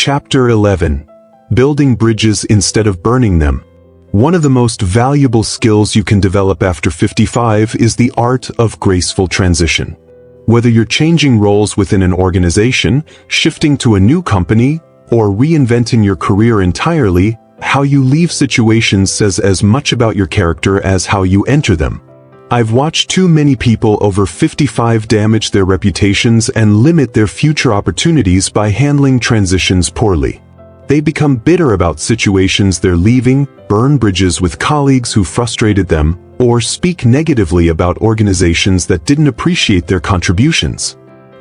Chapter 11. Building Bridges Instead of Burning Them. One of the most valuable skills you can develop after 55 is the art of graceful transition. Whether you're changing roles within an organization, shifting to a new company, or reinventing your career entirely, how you leave situations says as much about your character as how you enter them. I've watched too many people over 55 damage their reputations and limit their future opportunities by handling transitions poorly. They become bitter about situations they're leaving, burn bridges with colleagues who frustrated them, or speak negatively about organizations that didn't appreciate their contributions.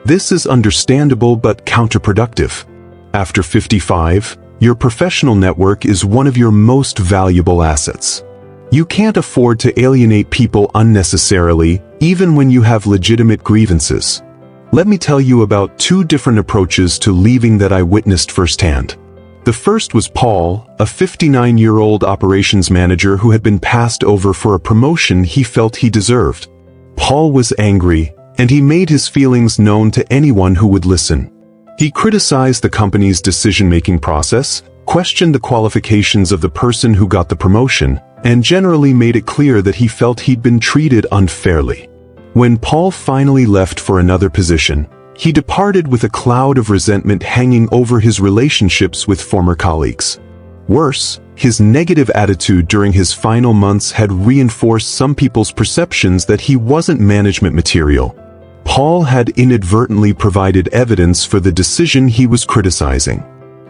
This is understandable but counterproductive. After 55, your professional network is one of your most valuable assets. You can't afford to alienate people unnecessarily, even when you have legitimate grievances. Let me tell you about two different approaches to leaving that I witnessed firsthand. The first was Paul, a 59-year-old operations manager who had been passed over for a promotion he felt he deserved. Paul was angry, and he made his feelings known to anyone who would listen. He criticized the company's decision-making process, questioned the qualifications of the person who got the promotion, and generally made it clear that he felt he'd been treated unfairly. When Paul finally left for another position, he departed with a cloud of resentment hanging over his relationships with former colleagues. Worse, his negative attitude during his final months had reinforced some people's perceptions that he wasn't management material. Paul had inadvertently provided evidence for the decision he was criticizing.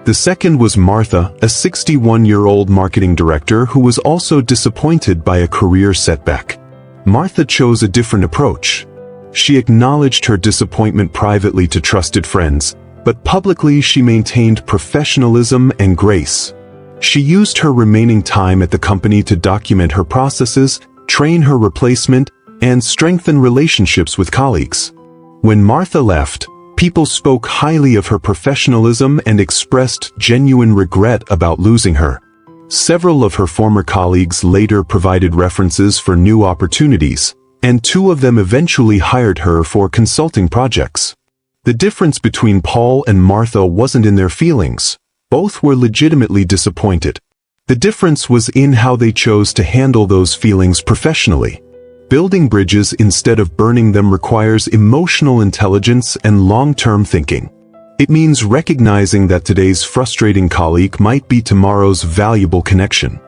The second was Martha, a 61-year-old marketing director who was also disappointed by a career setback. Martha chose a different approach. She acknowledged her disappointment privately to trusted friends, but publicly she maintained professionalism and grace. She used her remaining time at the company to document her processes, train her replacement, and strengthen relationships with colleagues. When Martha left, people spoke highly of her professionalism and expressed genuine regret about losing her. Several of her former colleagues later provided references for new opportunities, and two of them eventually hired her for consulting projects. The difference between Paul and Martha wasn't in their feelings. Both were legitimately disappointed. The difference was in how they chose to handle those feelings professionally. Building bridges instead of burning them requires emotional intelligence and long-term thinking. It means recognizing that today's frustrating colleague might be tomorrow's valuable connection.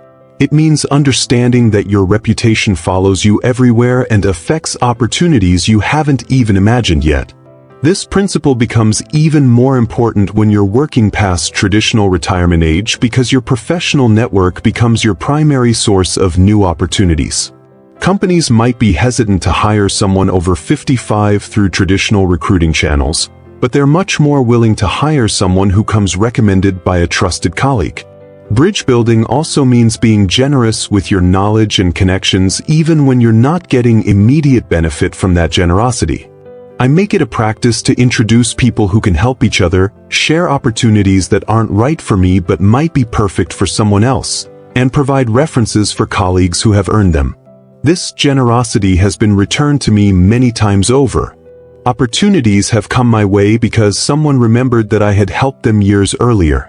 It means understanding that your reputation follows you everywhere and affects opportunities you haven't even imagined yet. This principle becomes even more important when you're working past traditional retirement age because your professional network becomes your primary source of new opportunities. Companies might be hesitant to hire someone over 55 through traditional recruiting channels, but they're much more willing to hire someone who comes recommended by a trusted colleague. Bridge building also means being generous with your knowledge and connections even when you're not getting immediate benefit from that generosity. I make it a practice to introduce people who can help each other, share opportunities that aren't right for me but might be perfect for someone else, and provide references for colleagues who have earned them. This generosity has been returned to me many times over. Opportunities have come my way because someone remembered that I had helped them years earlier.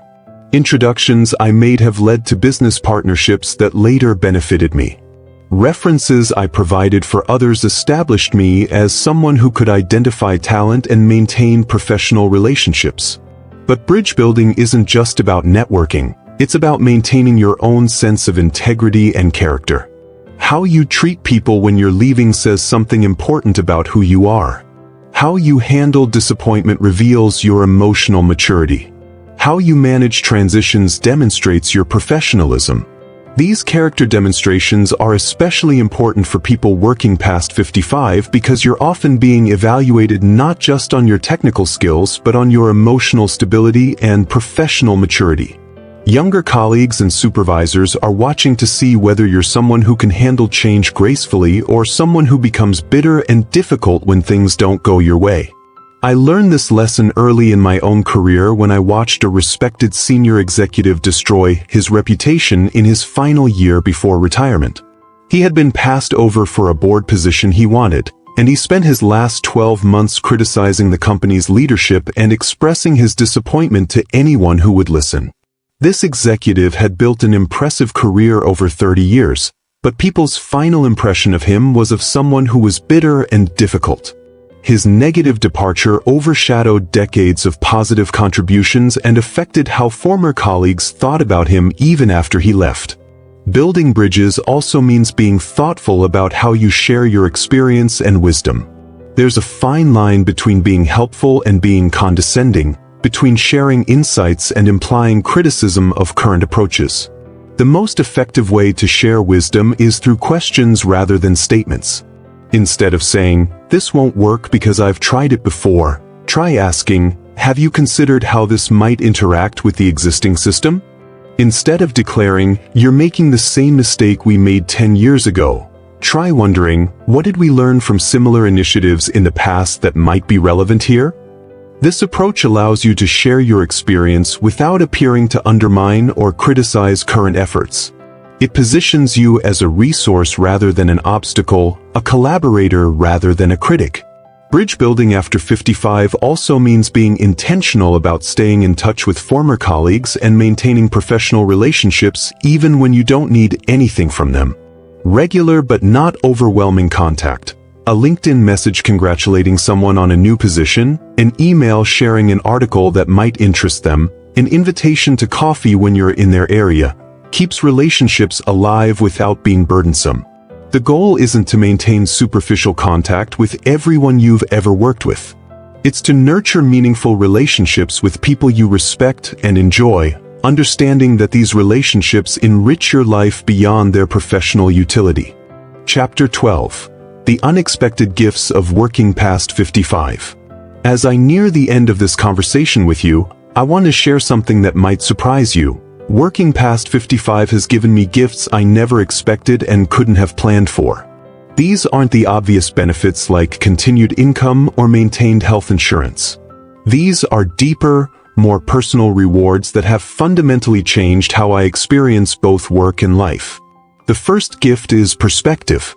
Introductions I made have led to business partnerships that later benefited me. References I provided for others established me as someone who could identify talent and maintain professional relationships. But bridge building isn't just about networking, it's about maintaining your own sense of integrity and character. How you treat people when you're leaving says something important about who you are. How you handle disappointment reveals your emotional maturity. How you manage transitions demonstrates your professionalism. These character demonstrations are especially important for people working past 55 because you're often being evaluated not just on your technical skills but on your emotional stability and professional maturity. Younger colleagues and supervisors are watching to see whether you're someone who can handle change gracefully or someone who becomes bitter and difficult when things don't go your way. I learned this lesson early in my own career when I watched a respected senior executive destroy his reputation in his final year before retirement. He had been passed over for a board position he wanted, and he spent his last 12 months criticizing the company's leadership and expressing his disappointment to anyone who would listen. This executive had built an impressive career over 30 years, but people's final impression of him was of someone who was bitter and difficult. His negative departure overshadowed decades of positive contributions and affected how former colleagues thought about him even after he left. Building bridges also means being thoughtful about how you share your experience and wisdom. There's a fine line between being helpful and being condescending, between sharing insights and implying criticism of current approaches. The most effective way to share wisdom is through questions rather than statements. Instead of saying, "This won't work because I've tried it before," try asking, "Have you considered how this might interact with the existing system?" Instead of declaring, "You're making the same mistake we made 10 years ago," try wondering, "What did we learn from similar initiatives in the past that might be relevant here?" This approach allows you to share your experience without appearing to undermine or criticize current efforts. It positions you as a resource rather than an obstacle, a collaborator rather than a critic. Bridge building after 55 also means being intentional about staying in touch with former colleagues and maintaining professional relationships even when you don't need anything from them. Regular but not overwhelming contact. A LinkedIn message congratulating someone on a new position, an email sharing an article that might interest them, an invitation to coffee when you're in their area, keeps relationships alive without being burdensome. The goal isn't to maintain superficial contact with everyone you've ever worked with. It's to nurture meaningful relationships with people you respect and enjoy, understanding that these relationships enrich your life beyond their professional utility. Chapter 12. The Unexpected Gifts of Working Past 55. As I near the end of this conversation with you, I want to share something that might surprise you. Working past 55 has given me gifts I never expected and couldn't have planned for. These aren't the obvious benefits like continued income or maintained health insurance. These are deeper, more personal rewards that have fundamentally changed how I experience both work and life. The first gift is perspective.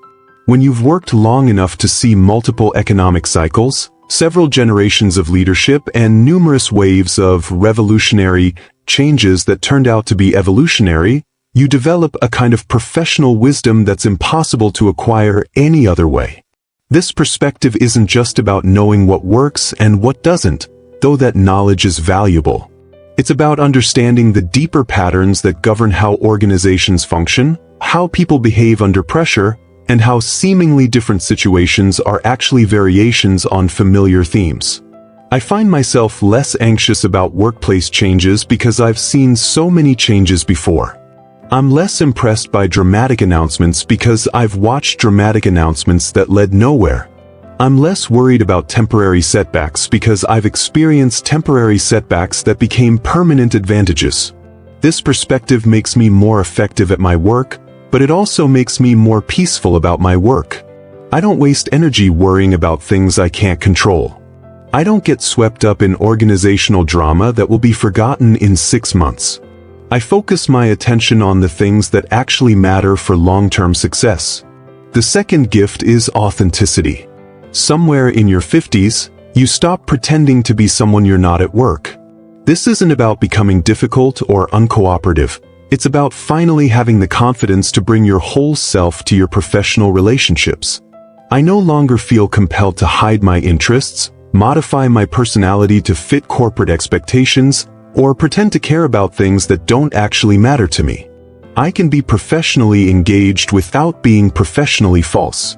When you've worked long enough to see multiple economic cycles, several generations of leadership, and numerous waves of revolutionary changes that turned out to be evolutionary, you develop a kind of professional wisdom that's impossible to acquire any other way. This perspective isn't just about knowing what works and what doesn't, though that knowledge is valuable. It's about understanding the deeper patterns that govern how organizations function, how people behave under pressure, and how seemingly different situations are actually variations on familiar themes. I find myself less anxious about workplace changes because I've seen so many changes before. I'm less impressed by dramatic announcements because I've watched dramatic announcements that led nowhere. I'm less worried about temporary setbacks because I've experienced temporary setbacks that became permanent advantages. This perspective makes me more effective at my work, but it also makes me more peaceful about my work. I don't waste energy worrying about things I can't control. I don't get swept up in organizational drama that will be forgotten in 6 months. I focus my attention on the things that actually matter for long-term success. The second gift is authenticity. Somewhere in your 50s, you stop pretending to be someone you're not at work. This isn't about becoming difficult or uncooperative. It's about finally having the confidence to bring your whole self to your professional relationships. I no longer feel compelled to hide my interests, modify my personality to fit corporate expectations, or pretend to care about things that don't actually matter to me. I can be professionally engaged without being professionally false.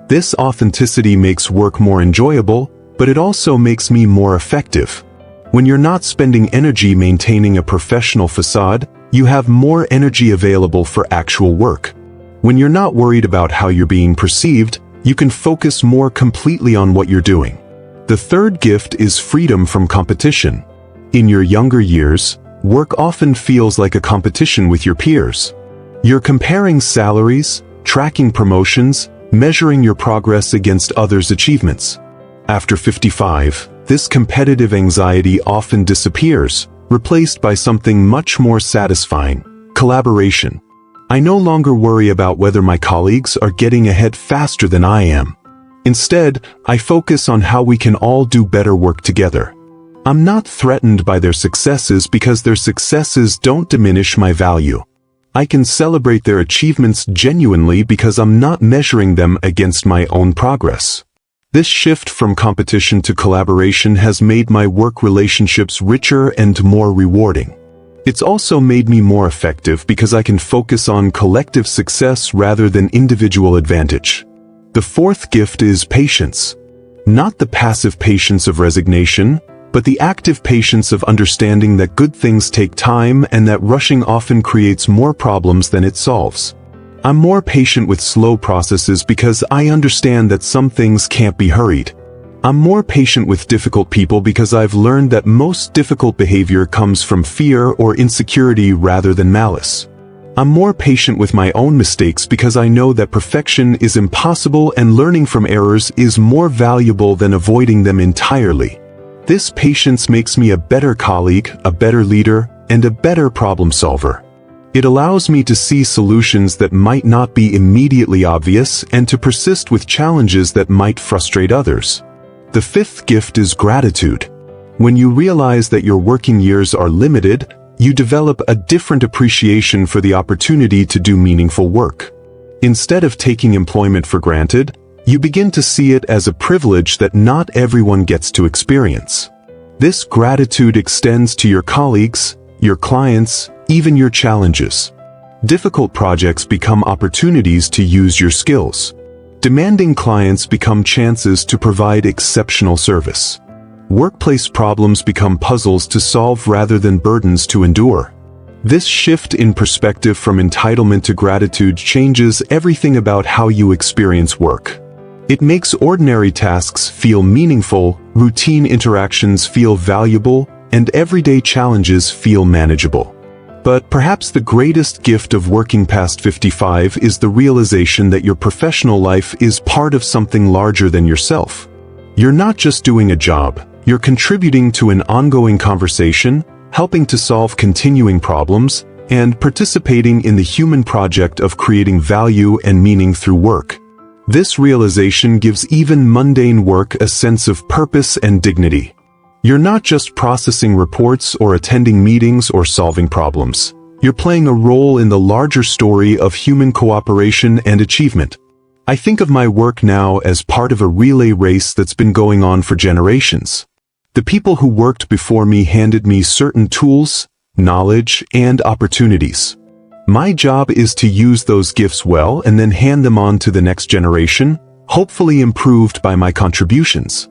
This authenticity makes work more enjoyable, but it also makes me more effective. When you're not spending energy maintaining a professional facade, you have more energy available for actual work. When you're not worried about how you're being perceived, you can focus more completely on what you're doing. The third gift is freedom from competition. In your younger years, work often feels like a competition with your peers. You're comparing salaries, tracking promotions, measuring your progress against others' achievements. After 55, this competitive anxiety often disappears, replaced by something much more satisfying: collaboration. I no longer worry about whether my colleagues are getting ahead faster than I am. Instead, I focus on how we can all do better work together. I'm not threatened by their successes because their successes don't diminish my value. I can celebrate their achievements genuinely because I'm not measuring them against my own progress. This shift from competition to collaboration has made my work relationships richer and more rewarding. It's also made me more effective because I can focus on collective success rather than individual advantage. The fourth gift is patience. Not the passive patience of resignation, but the active patience of understanding that good things take time and that rushing often creates more problems than it solves. I'm more patient with slow processes because I understand that some things can't be hurried. I'm more patient with difficult people because I've learned that most difficult behavior comes from fear or insecurity rather than malice. I'm more patient with my own mistakes because I know that perfection is impossible and learning from errors is more valuable than avoiding them entirely. This patience makes me a better colleague, a better leader, and a better problem solver. It allows me to see solutions that might not be immediately obvious and to persist with challenges that might frustrate others. The fifth gift is gratitude. When you realize that your working years are limited, you develop a different appreciation for the opportunity to do meaningful work. Instead of taking employment for granted, you begin to see it as a privilege that not everyone gets to experience. This gratitude extends to your colleagues, your clients, even your challenges. Difficult projects become opportunities to use your skills. Demanding clients become chances to provide exceptional service. Workplace problems become puzzles to solve rather than burdens to endure. This shift in perspective from entitlement to gratitude changes everything about how you experience work. It makes ordinary tasks feel meaningful, routine interactions feel valuable, and everyday challenges feel manageable. But perhaps the greatest gift of working past 55 is the realization that your professional life is part of something larger than yourself. You're not just doing a job, you're contributing to an ongoing conversation, helping to solve continuing problems, and participating in the human project of creating value and meaning through work. This realization gives even mundane work a sense of purpose and dignity. You're not just processing reports or attending meetings or solving problems. You're playing a role in the larger story of human cooperation and achievement. I think of my work now as part of a relay race that's been going on for generations. The people who worked before me handed me certain tools, knowledge, and opportunities. My job is to use those gifts well and then hand them on to the next generation, hopefully improved by my contributions.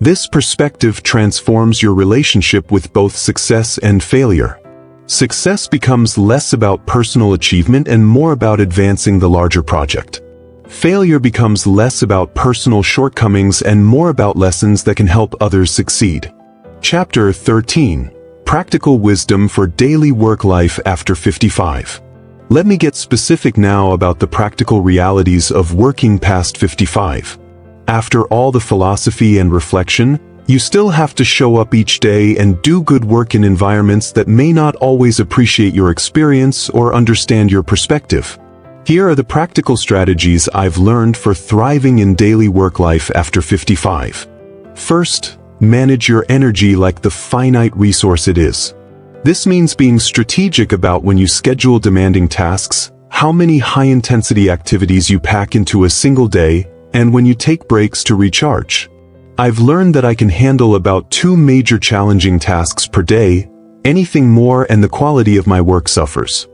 This perspective transforms your relationship with both success and failure. Success becomes less about personal achievement and more about advancing the larger project. Failure becomes less about personal shortcomings and more about lessons that can help others succeed. Chapter 13. Practical Wisdom for Daily Work Life After 55. Let me get specific now about the practical realities of working past 55. After all the philosophy and reflection, you still have to show up each day and do good work in environments that may not always appreciate your experience or understand your perspective. Here are the practical strategies I've learned for thriving in daily work life after 55. First, manage your energy like the finite resource it is. This means being strategic about when you schedule demanding tasks, how many high-intensity activities you pack into a single day, and when you take breaks to recharge. I've learned that I can handle about 2 major challenging tasks per day. Anything more and the quality of my work suffers.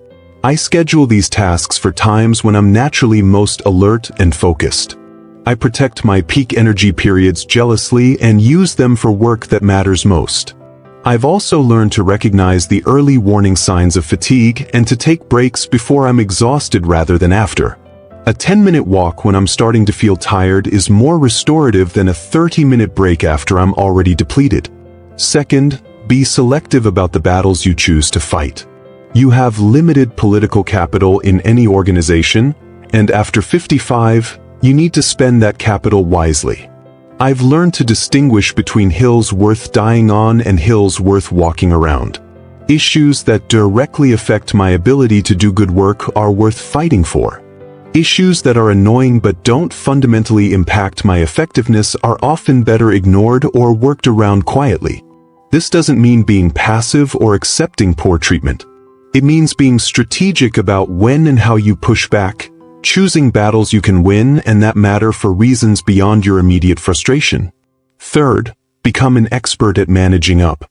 I schedule these tasks for times when I'm naturally most alert and focused. I protect my peak energy periods jealously and use them for work that matters most. I've also learned to recognize the early warning signs of fatigue and to take breaks before I'm exhausted rather than after. A 10-minute walk when I'm starting to feel tired is more restorative than a 30-minute break after I'm already depleted. Second, be selective about the battles you choose to fight. You have limited political capital in any organization, and after 55, you need to spend that capital wisely. I've learned to distinguish between hills worth dying on and hills worth walking around. Issues that directly affect my ability to do good work are worth fighting for. Issues that are annoying but don't fundamentally impact my effectiveness are often better ignored or worked around quietly. This doesn't mean being passive or accepting poor treatment. It means being strategic about when and how you push back, choosing battles you can win and that matter for reasons beyond your immediate frustration. Third, become an expert at managing up.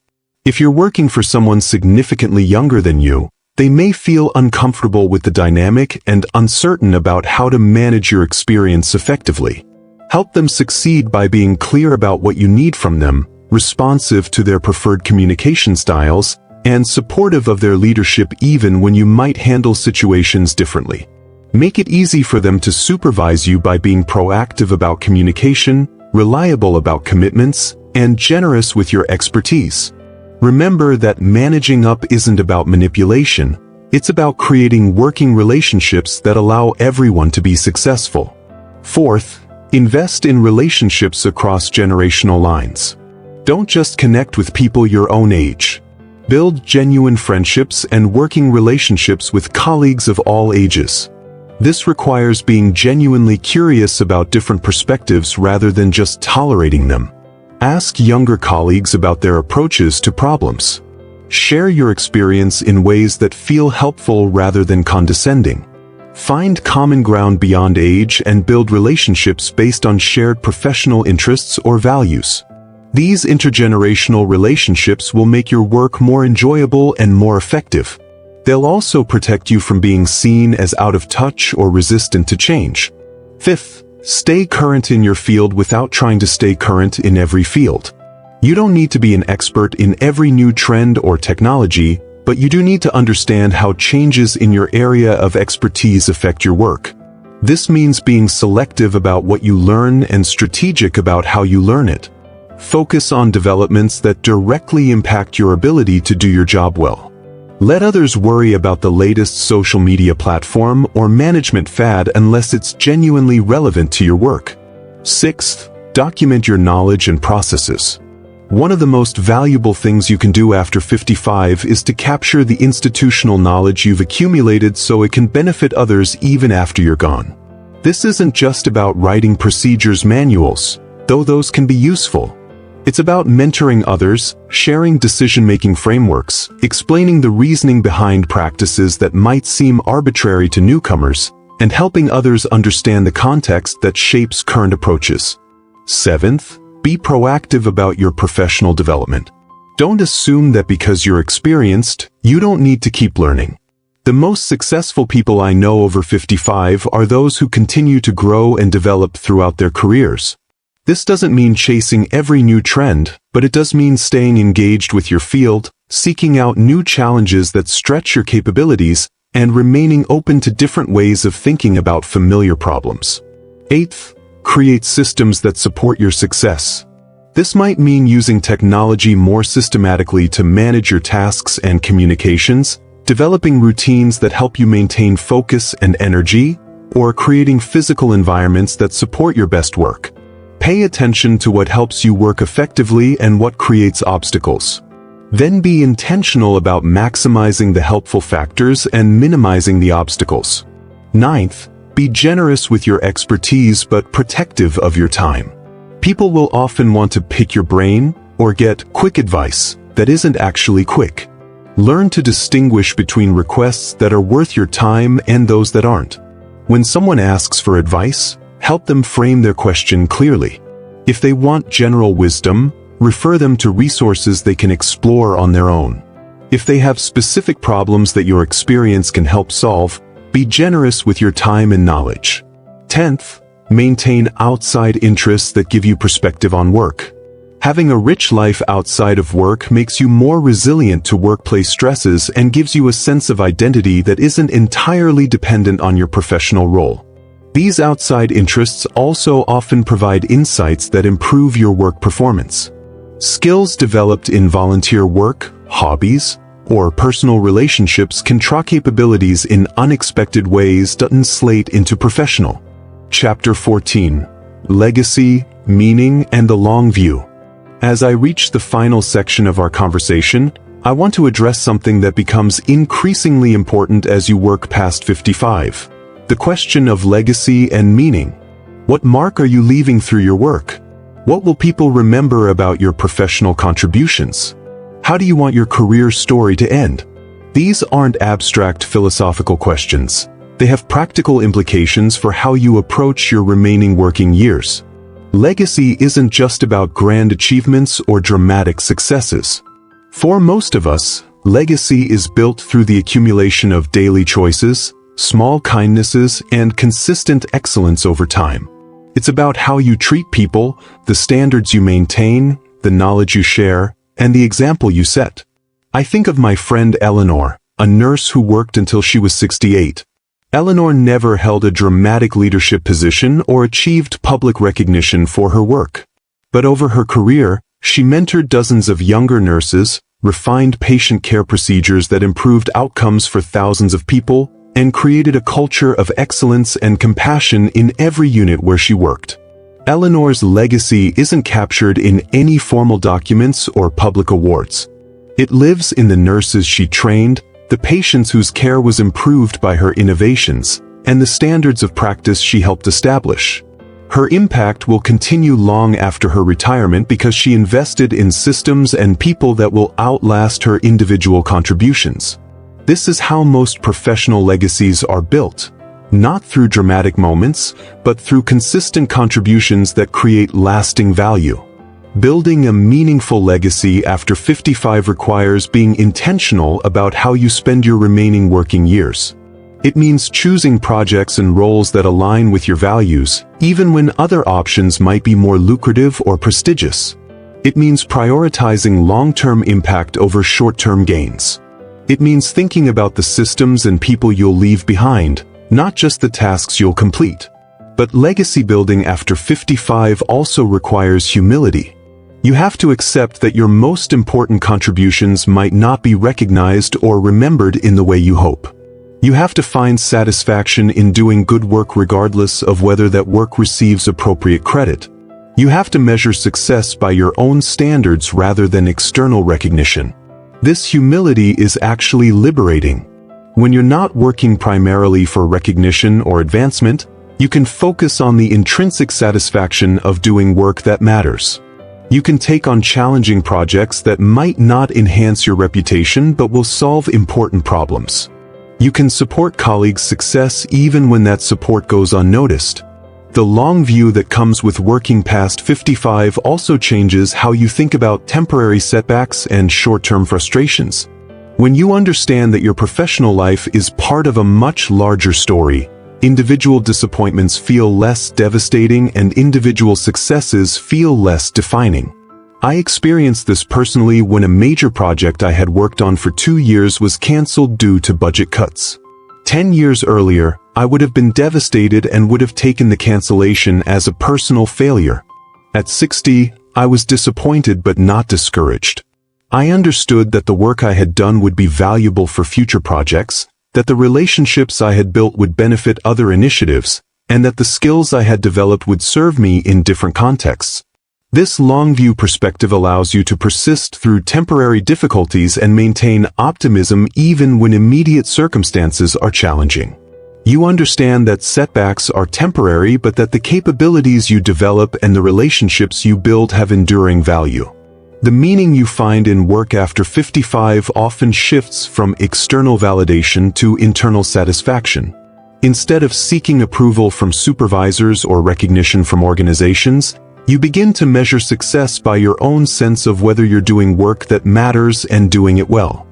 If you're working for someone significantly younger than you, they may feel uncomfortable with the dynamic and uncertain about how to manage your experience effectively. Help them succeed by being clear about what you need from them, responsive to their preferred communication styles, and supportive of their leadership even when you might handle situations differently. Make it easy for them to supervise you by being proactive about communication, reliable about commitments, and generous with your expertise. Remember that managing up isn't about manipulation, it's about creating working relationships that allow everyone to be successful. Fourth, invest in relationships across generational lines. Don't just connect with people your own age. Build genuine friendships and working relationships with colleagues of all ages. This requires being genuinely curious about different perspectives rather than just tolerating them. Ask younger colleagues about their approaches to problems. Share your experience in ways that feel helpful rather than condescending. Find common ground beyond age and build relationships based on shared professional interests or values. These intergenerational relationships will make your work more enjoyable and more effective. They'll also protect you from being seen as out of touch or resistant to change. Fifth, stay current in your field without trying to stay current in every field. You don't need to be an expert in every new trend or technology, but you do need to understand how changes in your area of expertise affect your work. This means being selective about what you learn and strategic about how you learn it. Focus on developments that directly impact your ability to do your job well. Let others worry about the latest social media platform or management fad unless it's genuinely relevant to your work. Sixth, document your knowledge and processes. One of the most valuable things you can do after 55 is to capture the institutional knowledge you've accumulated so it can benefit others even after you're gone. This isn't just about writing procedures manuals, though those can be useful. It's about mentoring others, sharing decision-making frameworks, explaining the reasoning behind practices that might seem arbitrary to newcomers, and helping others understand the context that shapes current approaches. Seventh, be proactive about your professional development. Don't assume that because you're experienced, you don't need to keep learning. The most successful people I know over 55 are those who continue to grow and develop throughout their careers. This doesn't mean chasing every new trend, but it does mean staying engaged with your field, seeking out new challenges that stretch your capabilities, and remaining open to different ways of thinking about familiar problems. Eighth, create systems that support your success. This might mean using technology more systematically to manage your tasks and communications, developing routines that help you maintain focus and energy, or creating physical environments that support your best work. Pay attention to what helps you work effectively and what creates obstacles. Then be intentional about maximizing the helpful factors and minimizing the obstacles. Ninth, be generous with your expertise but protective of your time. People will often want to pick your brain or get quick advice that isn't actually quick. Learn to distinguish between requests that are worth your time and those that aren't. When someone asks for advice, help them frame their question clearly. If they want general wisdom, refer them to resources they can explore on their own. If they have specific problems that your experience can help solve, be generous with your time and knowledge. 10th, maintain outside interests that give you perspective on work. Having a rich life outside of work makes you more resilient to workplace stresses and gives you a sense of identity that isn't entirely dependent on your professional role. These outside interests also often provide insights that improve your work performance. Skills developed in volunteer work, hobbies, or personal relationships can draw capabilities in unexpected ways that translate into professional. Chapter 14. Legacy, Meaning, and the Long View. As I reach the final section of our conversation, I want to address something that becomes increasingly important as you work past 55. The question of legacy and meaning. What mark are you leaving through your work? What will people remember about your professional contributions? How do you want your career story to end? These aren't abstract philosophical questions. They have practical implications for how you approach your remaining working years. Legacy isn't just about grand achievements or dramatic successes. For most of us, legacy is built through the accumulation of daily choices, small kindnesses, and consistent excellence over time. It's about how you treat people, the standards you maintain, the knowledge you share, and the example you set. I think of my friend Eleanor, a nurse who worked until she was 68. Eleanor never held a dramatic leadership position or achieved public recognition for her work. But over her career, she mentored dozens of younger nurses, refined patient care procedures that improved outcomes for thousands of people, and created a culture of excellence and compassion in every unit where she worked. Eleanor's legacy isn't captured in any formal documents or public awards. It lives in the nurses she trained, the patients whose care was improved by her innovations, and the standards of practice she helped establish. Her impact will continue long after her retirement because she invested in systems and people that will outlast her individual contributions. This is how most professional legacies are built, not through dramatic moments, but through consistent contributions that create lasting value. Building a meaningful legacy after 55 requires being intentional about how you spend your remaining working years. It means choosing projects and roles that align with your values, even when other options might be more lucrative or prestigious. It means prioritizing long-term impact over short-term gains. It means thinking about the systems and people you'll leave behind, not just the tasks you'll complete. But legacy building after 55 also requires humility. You have to accept that your most important contributions might not be recognized or remembered in the way you hope. You have to find satisfaction in doing good work regardless of whether that work receives appropriate credit. You have to measure success by your own standards rather than external recognition. This humility is actually liberating. When you're not working primarily for recognition or advancement, you can focus on the intrinsic satisfaction of doing work that matters. You can take on challenging projects that might not enhance your reputation but will solve important problems. You can support colleagues' success even when that support goes unnoticed. The long view that comes with working past 55 also changes how you think about temporary setbacks and short-term frustrations. When you understand that your professional life is part of a much larger story, individual disappointments feel less devastating and individual successes feel less defining. I experienced this personally when a major project I had worked on for 2 years was canceled due to budget cuts. 10 years earlier, I would have been devastated and would have taken the cancellation as a personal failure. At 60, I was disappointed but not discouraged. I understood that the work I had done would be valuable for future projects, that the relationships I had built would benefit other initiatives, and that the skills I had developed would serve me in different contexts. This long-view perspective allows you to persist through temporary difficulties and maintain optimism even when immediate circumstances are challenging. You understand that setbacks are temporary but that the capabilities you develop and the relationships you build have enduring value. The meaning you find in work after 55 often shifts from external validation to internal satisfaction. Instead of seeking approval from supervisors or recognition from organizations, you begin to measure success by your own sense of whether you're doing work that matters and doing it well.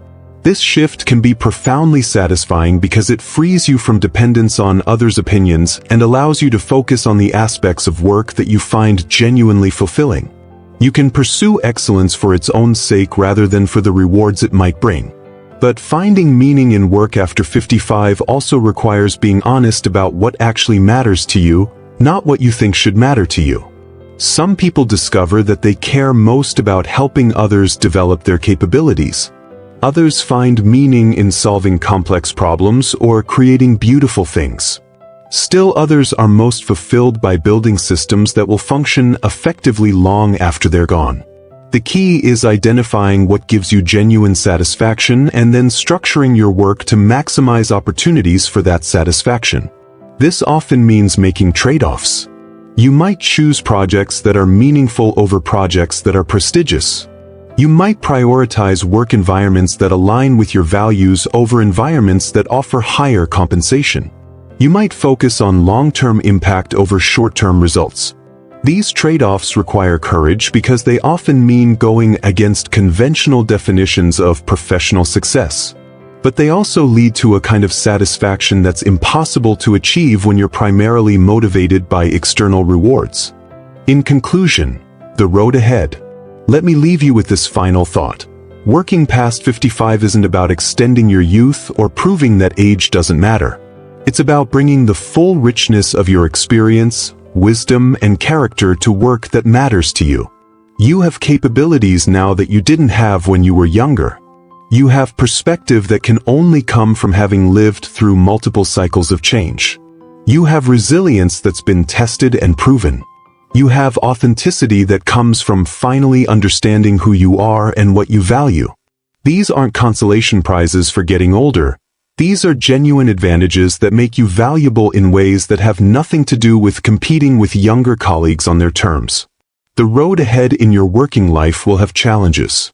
This shift can be profoundly satisfying because it frees you from dependence on others' opinions and allows you to focus on the aspects of work that you find genuinely fulfilling. You can pursue excellence for its own sake rather than for the rewards it might bring. But finding meaning in work after 55 also requires being honest about what actually matters to you, not what you think should matter to you. Some people discover that they care most about helping others develop their capabilities. Others find meaning in solving complex problems or creating beautiful things. Still others are most fulfilled by building systems that will function effectively long after they're gone. The key is identifying what gives you genuine satisfaction and then structuring your work to maximize opportunities for that satisfaction. This often means making trade-offs. You might choose projects that are meaningful over projects that are prestigious. You might prioritize work environments that align with your values over environments that offer higher compensation. You might focus on long-term impact over short-term results. These trade-offs require courage because they often mean going against conventional definitions of professional success. But they also lead to a kind of satisfaction that's impossible to achieve when you're primarily motivated by external rewards. In conclusion, the road ahead. Let me leave you with this final thought. Working past 55 isn't about extending your youth or proving that age doesn't matter. It's about bringing the full richness of your experience, wisdom, and character to work that matters to you. You have capabilities now that you didn't have when you were younger. You have perspective that can only come from having lived through multiple cycles of change. You have resilience that's been tested and proven. You have authenticity that comes from finally understanding who you are and what you value. These aren't consolation prizes for getting older. These are genuine advantages that make you valuable in ways that have nothing to do with competing with younger colleagues on their terms. The road ahead in your working life will have challenges.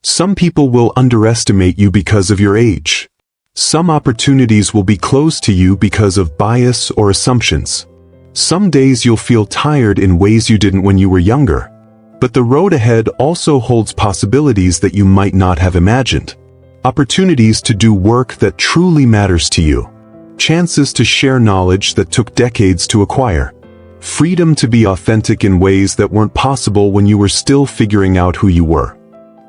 Some people will underestimate you because of your age. Some opportunities will be closed to you because of bias or assumptions. Some days you'll feel tired in ways you didn't when you were younger. But the road ahead also holds possibilities that you might not have imagined. Opportunities to do work that truly matters to you. Chances to share knowledge that took decades to acquire. Freedom to be authentic in ways that weren't possible when you were still figuring out who you were.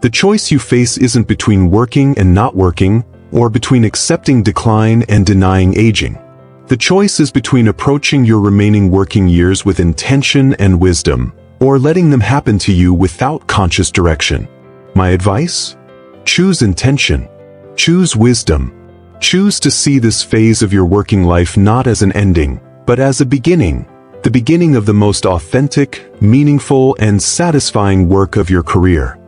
The choice you face isn't between working and not working, or between accepting decline and denying aging. The choice is between approaching your remaining working years with intention and wisdom, or letting them happen to you without conscious direction. My advice? Choose intention. Choose wisdom. Choose to see this phase of your working life not as an ending, but as a beginning. The beginning of the most authentic, meaningful, and satisfying work of your career.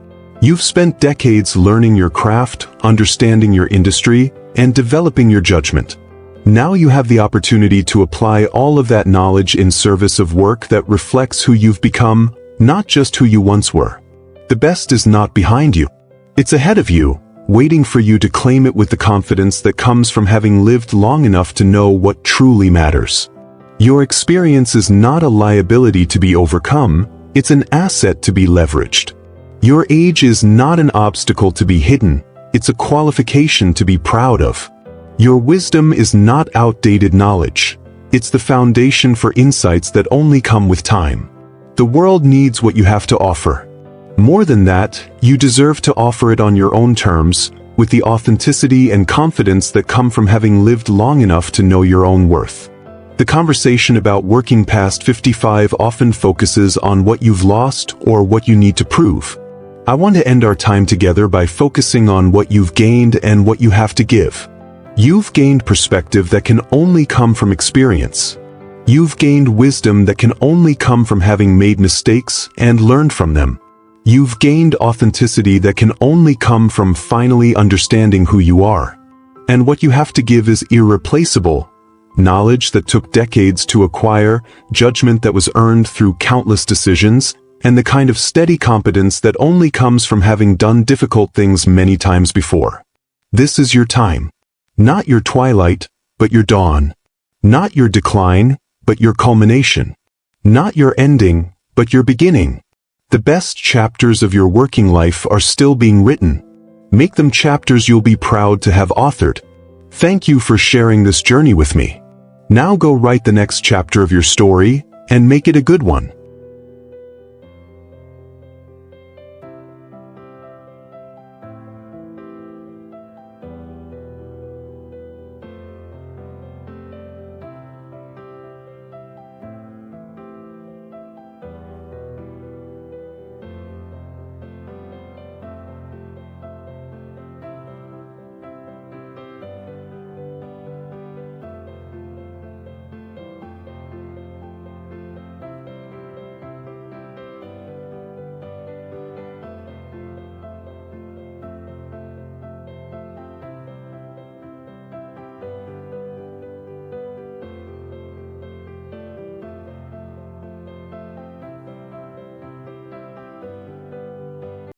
You've spent decades learning your craft, understanding your industry, and developing your judgment. Now you have the opportunity to apply all of that knowledge in service of work that reflects who you've become, not just who you once were. The best is not behind you. It's ahead of you, waiting for you to claim it with the confidence that comes from having lived long enough to know what truly matters. Your experience is not a liability to be overcome, it's an asset to be leveraged. Your age is not an obstacle to be hidden, it's a qualification to be proud of. Your wisdom is not outdated knowledge. It's the foundation for insights that only come with time. The world needs what you have to offer. More than that, you deserve to offer it on your own terms, with the authenticity and confidence that come from having lived long enough to know your own worth. The conversation about working past 55 often focuses on what you've lost or what you need to prove. I want to end our time together by focusing on what you've gained and what you have to give. You've gained perspective that can only come from experience. You've gained wisdom that can only come from having made mistakes and learned from them. You've gained authenticity that can only come from finally understanding who you are. And what you have to give is irreplaceable. Knowledge that took decades to acquire, judgment that was earned through countless decisions, and the kind of steady competence that only comes from having done difficult things many times before. This is your time. Not your twilight, but your dawn. Not your decline, but your culmination. Not your ending, but your beginning. The best chapters of your working life are still being written. Make them chapters you'll be proud to have authored. Thank you for sharing this journey with me. Now go write the next chapter of your story, and make it a good one.